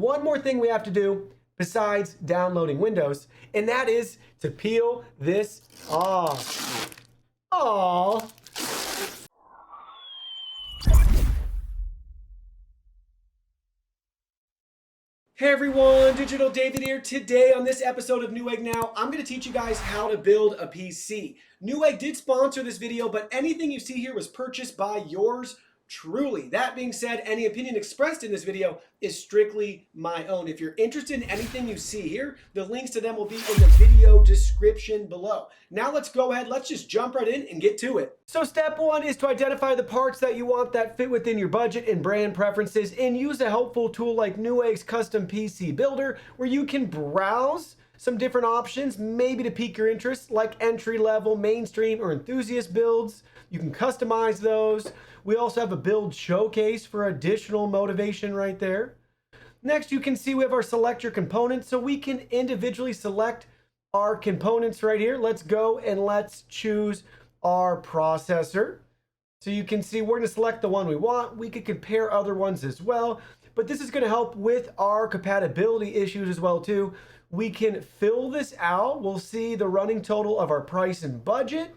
one more thing we have to do besides downloading Windows, and that is to peel this off. Aww. Hey everyone, Digital David here. Today on this episode of Newegg Now, I'm going to teach you guys how to build a PC. Newegg did sponsor this video, but anything you see here was purchased by yours truly. That being said, any opinion expressed in this video is strictly my own. If you're interested in anything you see here, the links to them will be in the video description below. Now let's go ahead, let's just jump right in and get to it. So step one is to identify the parts that you want that fit within your budget and brand preferences, and use a helpful tool like Newegg's Custom PC Builder, where you can browse some different options, maybe to pique your interest, like entry-level, mainstream, or enthusiast builds. You can customize those. We also have a build showcase for additional motivation right there. Next, you can see we have our select your components, so we can individually select our components right here. Let's go and let's choose our processor. So you can see we're going to select the one we want. We could compare other ones as well, but this is going to help with our compatibility issues as well too. We can fill this out. We'll see the running total of our price and budget,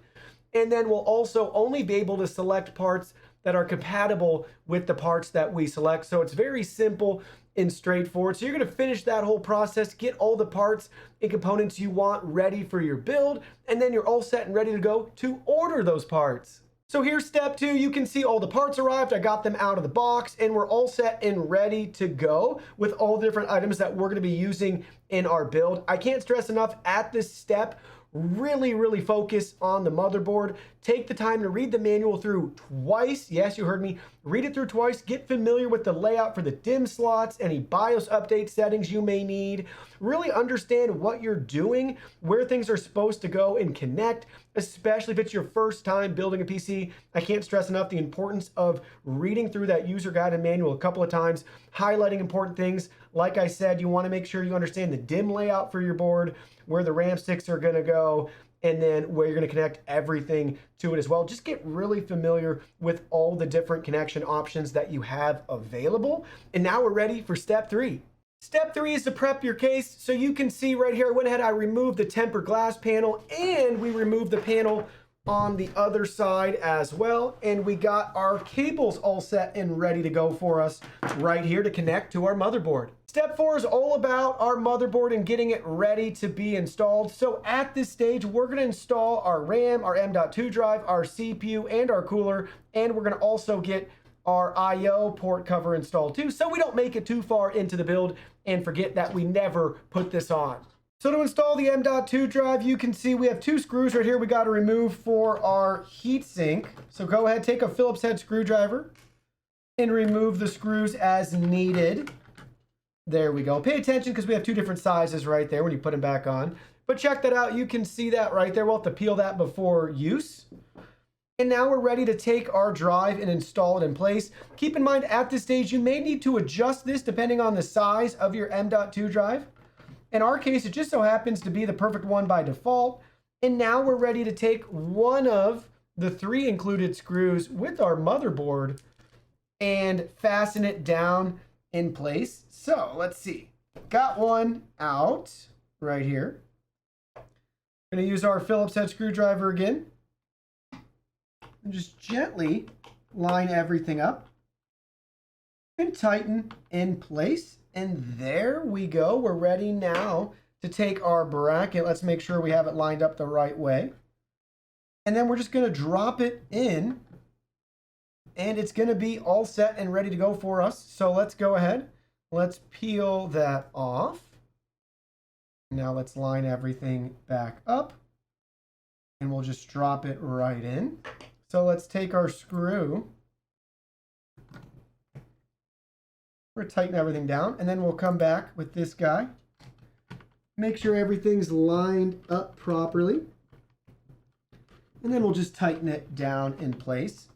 and then we'll also only be able to select parts that are compatible with the parts that we select. So it's very simple and straightforward. So you're going to finish that whole process, get all the parts and components you want ready for your build, and then you're all set and ready to go to order those parts. So here's step two. You can see all the parts arrived. I got them out of the box, and we're all set and ready to go with all the different items that we're going to be using in our build. I can't stress enough at this step, really focus on the motherboard. Take the time to read the manual through twice. Yes, you heard me. Read it through twice. Get familiar with the layout for the DIMM slots, any BIOS update settings you may need. Really understand what you're doing, where things are supposed to go and connect, especially if it's your first time building a PC. I can't stress enough the importance of reading through that user guided manual a couple of times, highlighting important things. Like I said, you want to make sure you understand the DIMM layout for your board, where the RAM sticks are going to go, and then where you're going to connect everything to it as well. Just get really familiar with all the different connection options that you have available. And now we're ready for step three. Step three is to prep your case. So you can see right here, I went ahead, I removed the tempered glass panel, and we removed the panel on the other side as well. And we got our cables all set and ready to go for us right here to connect to our motherboard. Step four is all about our motherboard and getting it ready to be installed. So at this stage, we're going to install our RAM, our M.2 drive, our CPU, and our cooler. And we're going to also get our I/O port cover installed too, so we don't make it too far into the build and forget that we never put this on. So to install the M.2 drive, you can see we have two screws right here we got to remove for our heatsink. So go ahead, take a Phillips head screwdriver and remove the screws as needed. There we go. Pay attention because we have two different sizes right there when you put them back on. But check that out. You can see that right there. We'll have to peel that before use. And now we're ready to take our drive and install it in place. Keep in mind at this stage, you may need to adjust this depending on the size of your M.2 drive. In our case, it just so happens to be the perfect one by default. And now we're ready to take one of the three included screws with our motherboard and fasten it down in place. So let's see. Got one out right here. Going to use our Phillips head screwdriver again. And just gently line everything up and tighten in place. And there we go. We're ready now to take our bracket. Let's make sure we have it lined up the right way. And then we're just going to drop it in, and it's going to be all set and ready to go for us. So let's go ahead. Let's peel that off. Now let's line everything back up, and we'll just drop it right in. So let's take our screw. We're going to tighten everything down, and then we'll come back with this guy. Make sure everything's lined up properly. And then we'll just tighten it down in place.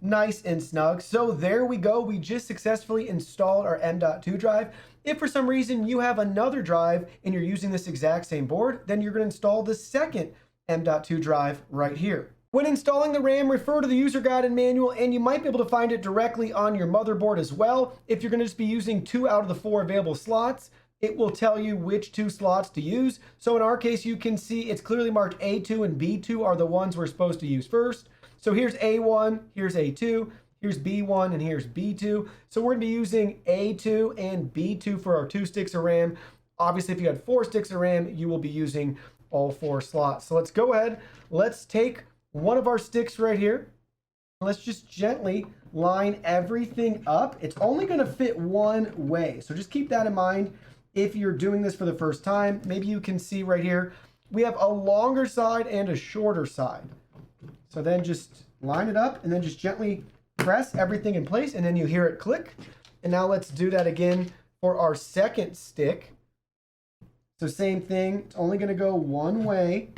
Nice and snug. So there we go. We just successfully installed our M.2 drive. If for some reason you have another drive and you're using this exact same board, then you're going to install the second M.2 drive right here. When installing the RAM, refer to the user guide and manual, and you might be able to find it directly on your motherboard as well. If you're going to just be using 2 out of the 4 available slots, it will tell you which 2 slots to use. So in our case, you can see it's clearly marked A2 and B2 are the ones we're supposed to use first. So here's A1, here's A2, here's B1, and here's B2. So we're going to be using A2 and B2 for our 2 sticks of RAM. Obviously, if you had 4 sticks of RAM, you will be using all 4 slots. So let's go ahead. Let's take one of our sticks right here. Let's just gently line everything up. It's only going to fit one way. So just keep that in mind if you're doing this for the first time. Maybe you can see right here, we have a longer side and a shorter side. So then just line it up and then just gently press everything in place, and then you hear it click. And now let's do that again for our second stick. So same thing, it's only going to go one way.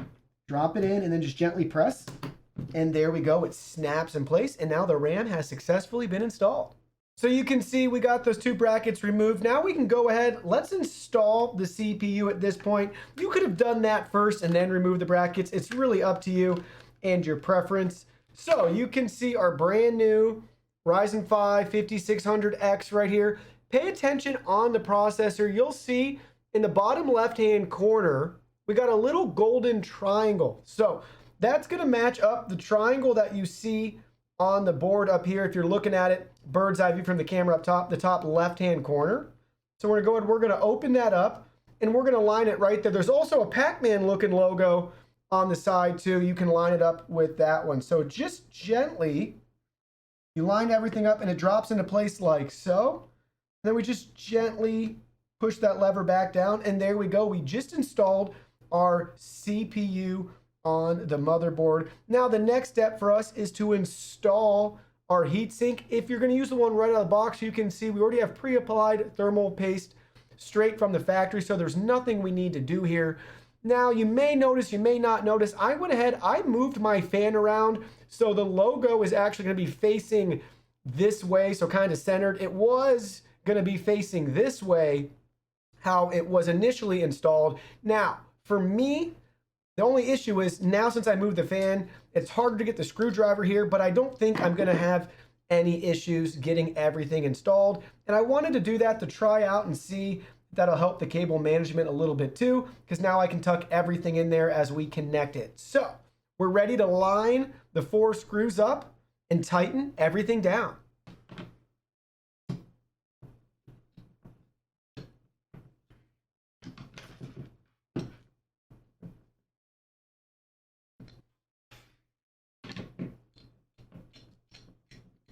Drop it in and then just gently press. And there we go, it snaps in place, and now the RAM has successfully been installed. So you can see we got those 2 brackets removed. Now we can go ahead, let's install the CPU at this point. You could have done that first and then remove the brackets. It's really up to you and your preference. So you can see our brand new Ryzen 5 5600X right here. Pay attention on the processor. You'll see in the bottom left-hand corner, we got a little golden triangle. So that's going to match up the triangle that you see on the board up here. If you're looking at it, bird's eye view from the camera up top, the top left-hand corner. So we're going to go ahead, we're going to open that up, and we're going to line it right there. There's also a Pac-Man looking logo on the side too. You can line it up with that one. So just gently, you line everything up and it drops into place like so. Then we just gently push that lever back down, and there we go. We just installed our CPU on the motherboard. Now the next step for us is to install our heatsink. If you're going to use the one right out of the box, you can see we already have pre-applied thermal paste straight from the factory, so there's nothing we need to do here. Now you may notice, you may not notice, I went ahead, I moved my fan around so the logo is actually going to be facing this way, so kind of centered. It was going to be facing this way, how it was initially installed. Now for me, the only issue is now since I moved the fan, it's harder to get the screwdriver here, but I don't think I'm going to have any issues getting everything installed. And I wanted to do that to try out and see if that'll help the cable management a little bit too, because now I can tuck everything in there as we connect it. So we're ready to line the 4 screws up and tighten everything down.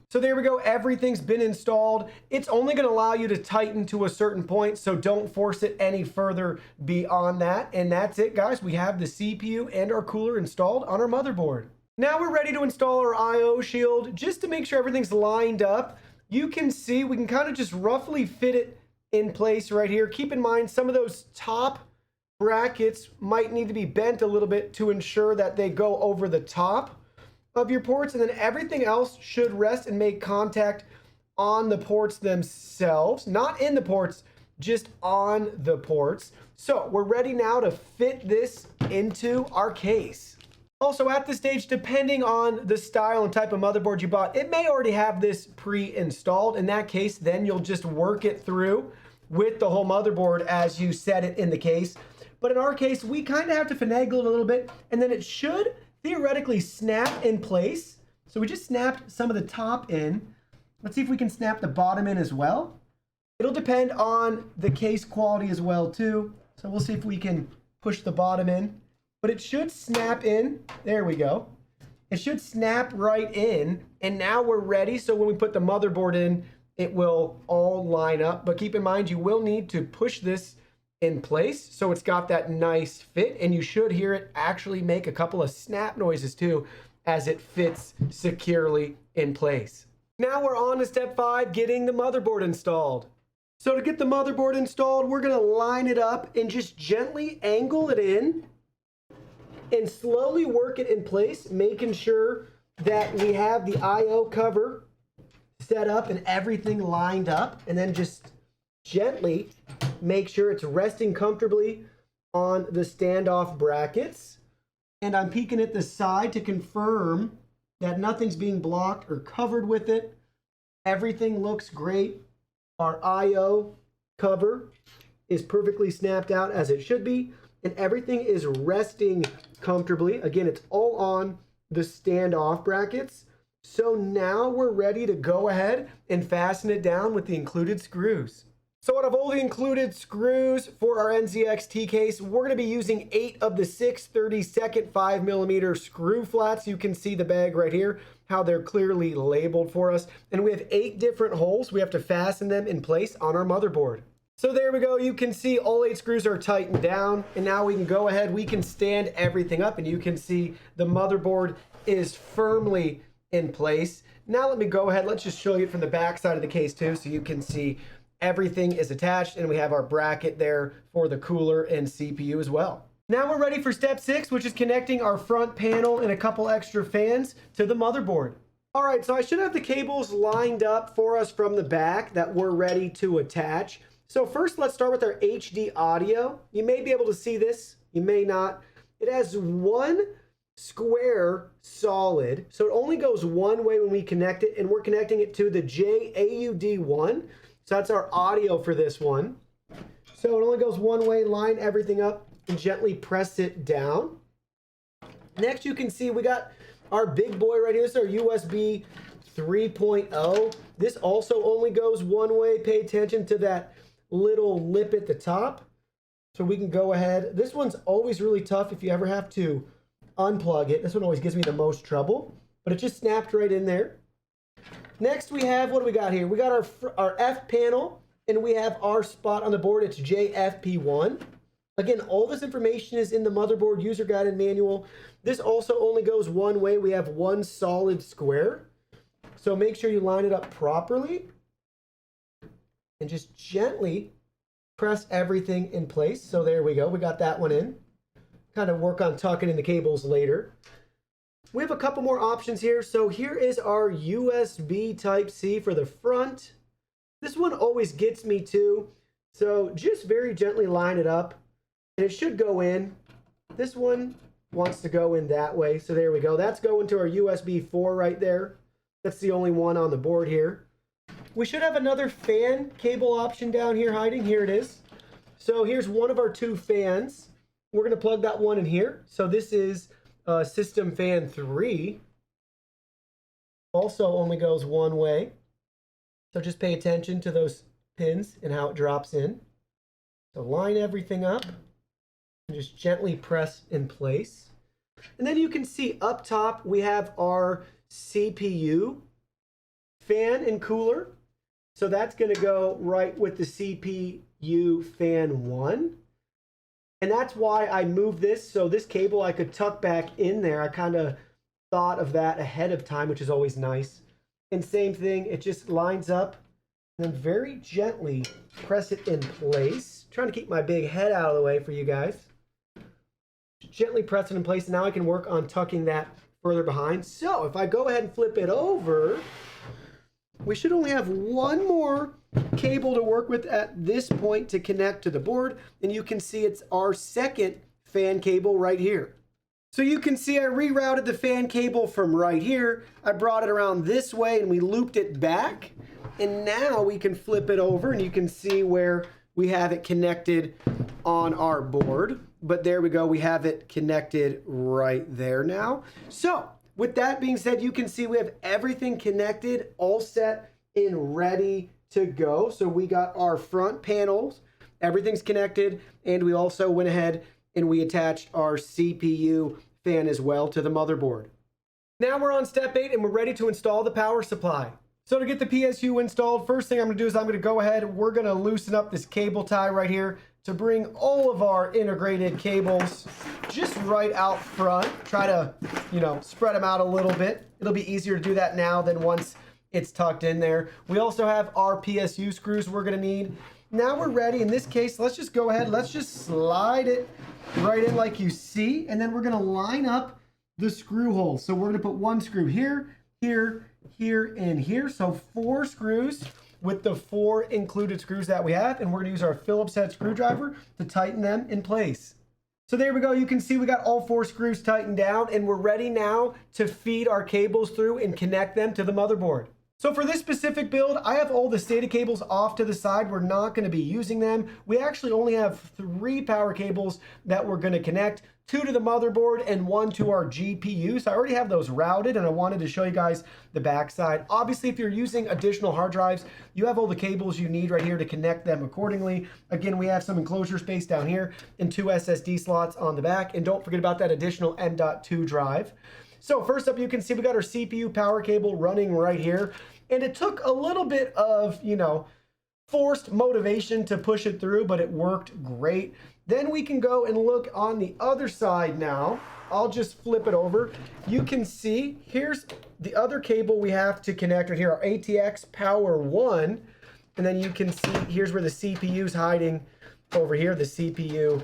So there we go, everything's been installed. It's only going to allow you to tighten to a certain point, so don't force it any further beyond that. And that's it, guys. We have the CPU and our cooler installed on our motherboard. Now we're ready to install our I/O shield. Just to make sure everything's lined up, you can see we can kind of just roughly fit it in place right here. Keep in mind, some of those top brackets might need to be bent a little bit to ensure that they go over the top of your ports, and then everything else should rest and make contact on the ports themselves, not in the ports, just on the ports. So we're ready now to fit this into our case. Also at this stage, depending on the style and type of motherboard you bought, it may already have this pre-installed. In that case, then you'll just work it through with the whole motherboard as you set it in the case. But in our case, we kind of have to finagle it a little bit, and then it should theoretically snap in place. So we just snapped some of the top in. Let's see if we can snap the bottom in as well. It'll depend on the case quality as well too. So we'll see if we can push the bottom in, but it should snap in. There we go. It should snap right in, and now we're ready. So when we put the motherboard in, it will all line up. But keep in mind, you will need to push this in place so it's got that nice fit, and you should hear it actually make a couple of snap noises too as it fits securely in place. Now we're on to step 5, getting the motherboard installed. So to get the motherboard installed, we're going to line it up and just gently angle it in and slowly work it in place, making sure that we have the I/O cover set up and everything lined up, and then just gently make sure it's resting comfortably on the standoff brackets. And I'm peeking at the side to confirm that nothing's being blocked or covered with it. Everything looks great. Our IO cover is perfectly snapped out as it should be, and everything is resting comfortably. Again, it's all on the standoff brackets. So now we're ready to go ahead and fasten it down with the included screws. So out of all the included screws for our NZX T case, we're going to be using 8 of the 6/32 5mm screw flats. You can see the bag right here, how they're clearly labeled for us. And we have 8 different holes. We have to fasten them in place on our motherboard. So there we go. You can see all 8 screws are tightened down. And now we can go ahead. We can stand everything up. And you can see the motherboard is firmly in place. Now let me go ahead. Let's just show you from the back side of the case too, so you can see everything is attached, and we have our bracket there for the cooler and CPU as well. Now we're ready for step 6, which is connecting our front panel and a couple extra fans to the motherboard. All right, so I should have the cables lined up for us from the back that we're ready to attach. So first, let's start with our HD audio. You may be able to see this, you may not. It has one square solid, so it only goes one way when we connect it, and we're connecting it to the JAUD1. So that's our audio for this one. So it only goes one way. Line everything up and gently press it down. Next, you can see we got our big boy right here. This is our USB 3.0. This also only goes one way. Pay attention to that little lip at the top. So we can go ahead. This one's always really tough if you ever have to unplug it. This one always gives me the most trouble, but it just snapped right in there. Next we have, what do we got here? We got our F panel, and we have our spot on the board. It's JFP1. Again, all this information is in the motherboard user guide and manual. This also only goes one way. We have one solid square. So make sure you line it up properly and just gently press everything in place. So there we go. We got that one in. Kind of work on tucking in the cables later. We have a couple more options here. So here is our USB Type-C for the front. This one always gets me too. So just very gently line it up and it should go in. This one wants to go in that way. So there we go. That's going to our USB 4 right there. That's the only one on the board here. We should have another fan cable option down here hiding. Here it is. So here's one of our 2 fans. We're going to plug that one in here. So this is system fan 3. Also only goes one way. So just pay attention to those pins and how it drops in. So line everything up and just gently press in place. And then you can see up top we have our CPU fan and cooler. So that's going to go right with the CPU fan 1. And that's why I moved this. So this cable I could tuck back in there. I kind of thought of that ahead of time, which is always nice. And same thing, it just lines up and then very gently press it in place. Trying to keep my big head out of the way for you guys. Gently press it in place. And now I can work on tucking that further behind. So if I go ahead and flip it over, we should only have one more cable to work with at this point to connect to the board, and you can see it's our second fan cable right here. So you can see I rerouted the fan cable from right here. I brought it around this way and we looped it back, and now we can flip it over and you can see where we have it connected on our board. But there we go, we have it connected right there now. So with that being said, you can see we have everything connected, all set and ready to go. So we got our front panels, everything's connected, and we also went ahead and we attached our CPU fan as well to the motherboard. Now we're on step 8 and we're ready to install the power supply. So to get the PSU installed, first thing I'm going to do is I'm going to go ahead, we're going to loosen up this cable tie right here to bring all of our integrated cables just right out front. Try to, spread them out a little bit. It'll be easier to do that now than once it's tucked in there. We also have our PSU screws we're going to need. Now we're ready. In this case, let's just go ahead. Let's just slide it right in like you see. And then we're going to line up the screw holes. So we're going to put one screw here, here, here, and here. So 4 screws with the 4 included screws that we have. And we're going to use our Phillips head screwdriver to tighten them in place. So there we go. You can see we got all 4 screws tightened down and we're ready now to feed our cables through and connect them to the motherboard. So for this specific build, I have all the SATA cables off to the side. We're not going to be using them. We actually only have 3 power cables that we're going to connect, 2 to the motherboard and 1 to our GPU. So I already have those routed and I wanted to show you guys the backside. Obviously, if you're using additional hard drives, you have all the cables you need right here to connect them accordingly. Again, we have some enclosure space down here and 2 SSD slots on the back. And don't forget about that additional M.2 drive. So first up, you can see we got our CPU power cable running right here. And it took a little bit of, forced motivation to push it through, but it worked great. Then we can go and look on the other side now. I'll just flip it over. You can see here's the other cable we have to connect right here, our ATX Power 1. And then you can see here's where the CPU's hiding over here, the CPU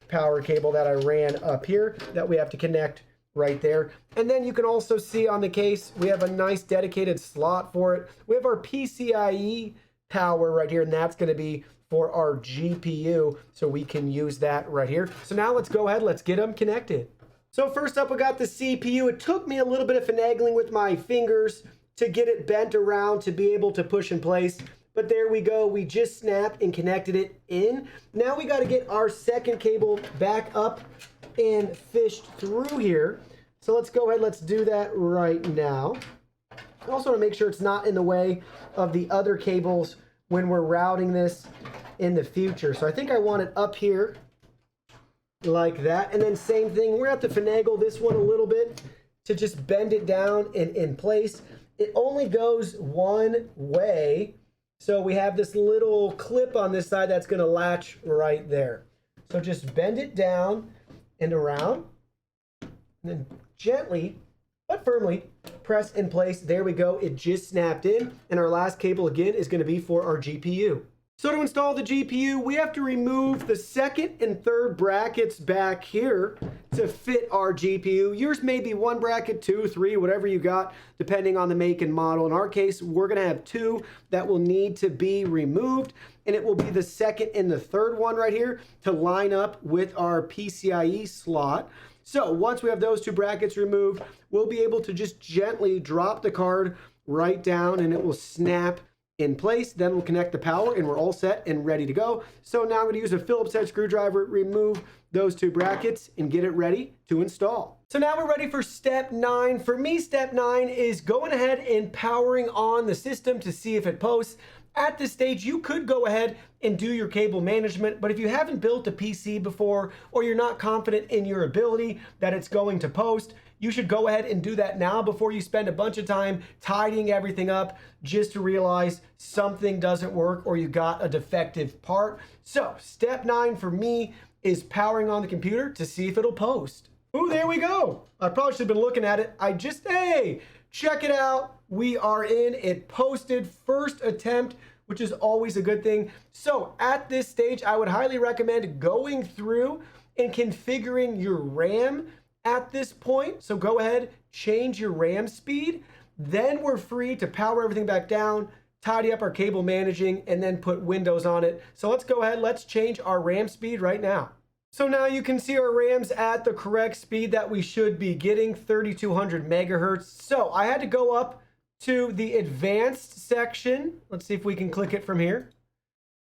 power cable that I ran up here that we have to connect right there. And then you can also see on the case, we have a nice dedicated slot for it. We have our PCIe power right here, and that's going to be for our GPU, so we can use that right here. So now let's go ahead, let's get them connected. So first up, we got the CPU. It took me a little bit of finagling with my fingers to get it bent around to be able to push in place. But there we go, we just snapped and connected it in. Now we got to get our second cable back up and fished through here. So let's go ahead, let's do that right now. I also want to make sure it's not in the way of the other cables when we're routing this in the future. So I think I want it up here like that. And then same thing, we're going to have to finagle this one a little bit to just bend it down and in place. It only goes one way. So we have this little clip on this side that's going to latch right there. So just bend it down and around, and then gently but firmly press in place. There we go, it just snapped in. And our last cable again is going to be for our GPU. So to install the GPU, we have to remove the second and third brackets back here to fit our GPU. Yours may be 1 bracket, 2, 3, whatever you got, depending on the make and model. In our case, we're going to have 2 that will need to be removed, and it will be the second and the third one right here to line up with our PCIe slot. So once we have those 2 brackets removed, we'll be able to just gently drop the card right down and it will snap in place. Then we'll connect the power and we're all set and ready to go. So now I'm going to use a Phillips head screwdriver, remove those 2 brackets and get it ready to install. So now we're ready for step 9. For me, step 9 is going ahead and powering on the system to see if it posts. At this stage, you could go ahead and do your cable management, but if you haven't built a PC before or you're not confident in your ability that it's going to post, you should go ahead and do that now before you spend a bunch of time tidying everything up just to realize something doesn't work or you got a defective part. So step 9 for me is powering on the computer to see if it'll post. Ooh, there we go. I probably should have been looking at it. Hey, check it out. We are in. It posted first attempt, which is always a good thing. So at this stage, I would highly recommend going through and configuring your RAM at this point. So go ahead, change your RAM speed. Then we're free to power everything back down, tidy up our cable managing, and then put Windows on it. So let's go ahead, let's change our RAM speed right now. So now you can see our RAM's at the correct speed that we should be getting, 3200 megahertz. So I had to go up to the advanced section. Let's see if we can click it from here.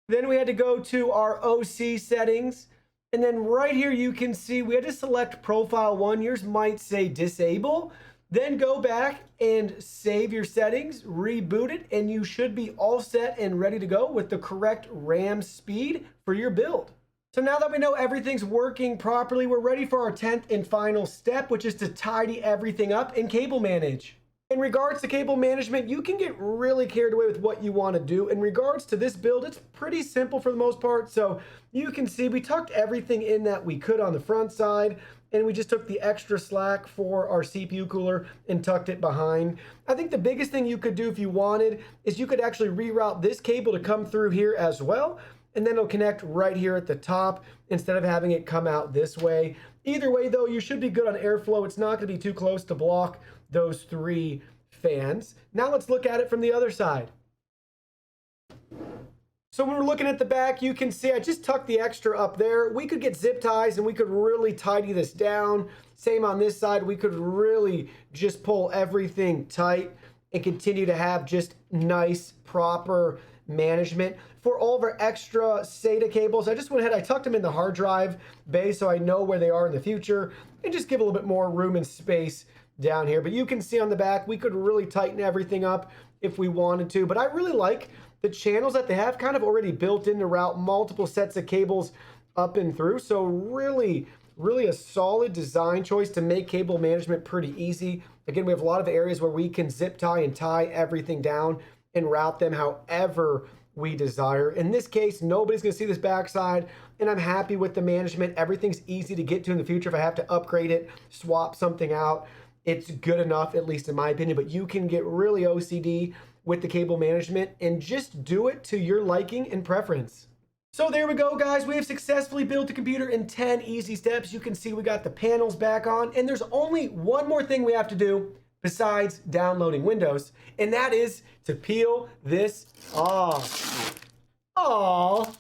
Then we had to go to our OC settings. And then right here, you can see we had to select profile 1. Yours might say disable. Then go back and save your settings, reboot it, and you should be all set and ready to go with the correct RAM speed for your build. So now that we know everything's working properly, we're ready for our 10th and final step, which is to tidy everything up and cable manage. In regards to cable management, you can get really carried away with what you want to do. In regards to this build, it's pretty simple for the most part. So you can see we tucked everything in that we could on the front side, and we just took the extra slack for our CPU cooler and tucked it behind. I think the biggest thing you could do if you wanted is you could actually reroute this cable to come through here as well, and then it'll connect right here at the top instead of having it come out this way. Either way though, you should be good on airflow. It's not going to be too close to block those 3 fans. Now let's look at it from the other side. So when we're looking at the back, you can see I just tucked the extra up there. We could get zip ties and we could really tidy this down. Same on this side, we could really just pull everything tight and continue to have just nice, proper management. For all of our extra SATA cables, I just went ahead, I tucked them in the hard drive bay so I know where they are in the future and just give a little bit more room and space down here. But you can see on the back, we could really tighten everything up if we wanted to. But I really like the channels that they have kind of already built in to route multiple sets of cables up and through. So really a solid design choice to make cable management pretty easy. Again, we have a lot of areas where we can zip tie and tie everything down and route them however we desire. In this case, nobody's gonna see this backside, and I'm happy with the management. Everything's easy to get to in the future. If I have to upgrade it, swap something out, it's good enough, at least in my opinion. But you can get really OCD with the cable management and just do it to your liking and preference. So there we go, guys. We have successfully built a computer in 10 easy steps. You can see we got the panels back on, and there's only one more thing we have to do besides downloading Windows, and that is to peel this off. Oh,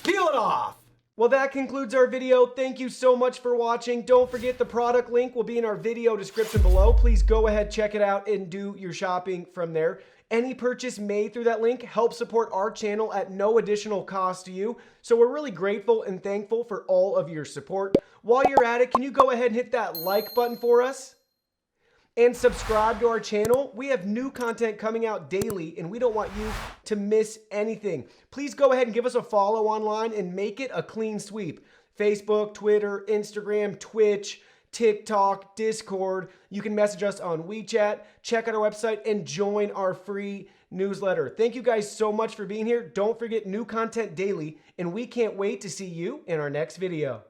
peel it off. Well, that concludes our video. Thank you so much for watching. Don't forget the product link will be in our video description below. Please go ahead, check it out, and do your shopping from there. Any purchase made through that link helps support our channel at no additional cost to you. So we're really grateful and thankful for all of your support. While you're at it, can you go ahead and hit that like button for us? And subscribe to our channel. We have new content coming out daily, and we don't want you to miss anything. Please go ahead and give us a follow online and make it a clean sweep. Facebook, Twitter, Instagram, Twitch, TikTok, Discord. You can message us on WeChat, check out our website, and join our free newsletter. Thank you guys so much for being here. Don't forget new content daily, and we can't wait to see you in our next video.